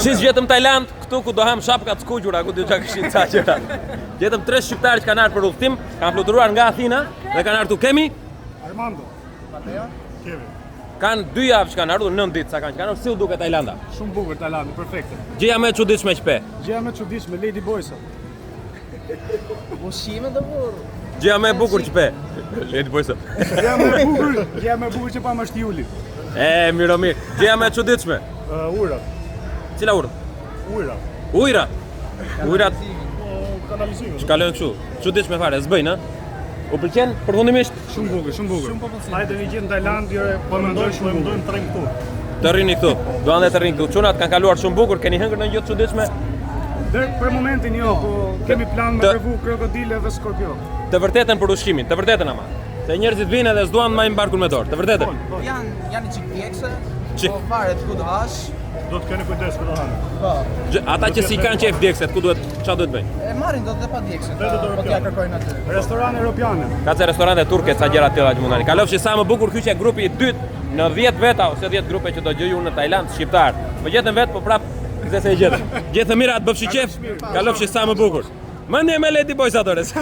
Si gjetëm Tajland, këtu ku do ham shapka të skuqura, ku do çka kishin ca gjëra. Gjetëm 3 shqiptarë që kanë ardhur për udhtim, kanë fluturuar nga Athina dhe kanë ardhur kemi Armando. Mateo. Kevin. kanë 2 javë që kanë ardhur, 9 ditë sa kanë. Kanë si u duket Tajlanda? Shumë bukur Tajlandi, perfekte. Gjëja më e çuditshme që pe. Gjëja më e çuditshme Lady Boysa. Ushqime të burr. Gjëja më e bukur që pe. Leti Boysa. Gjëja më e bukur që pam është Juli. Mirë. Gjëja më e çuditshme. Ura. Cila urë? Ujra. Ujra. Ujrat Kanalizimi. që kalojnë kështu. Çuditshme fare, s'bëjnë, ë? U pëlqen përfundimisht? Shumë bukur. Hajde një gjë në Tajland, po mendoj shumë mendojmë të rrim këtu. Të rrini këtu. Duan dhe të rrini këtu. Çunat kanë kaluar shumë bukur, keni hëngur në gjë të çuditshme? Dhe për momentin jo, po kemi plan me trevu krokodile dhe skorpion. Të vërtetën për ushqimin, të vërtetën ama. Se njerëzit vinë edhe s'duan marrin barkun me dorë, të vërtetën. Janë çik pjekse. Çik. Po varet ku do hash. Do të keni kujdes për hanë. Po. Ata që si kanë qef djegset, çfarë duhet bëjnë? E marrin dot dhe pa djekse. Vetë do Po t'ja kërkojnë aty. Restorane europiane. Ka se restorante turke ca gjëra të tilla që mundani. Kalofshi sa më bukur ky që grupi i dytë në 10 veta ose 10 grupe që do gjej unë në Tajland shqiptar. Më gjetën vet, po prap se e gjetën. Gjetën mira atë bëfshi qef. Kalofshi sa më bukur. Mendje me Lady Boys atores.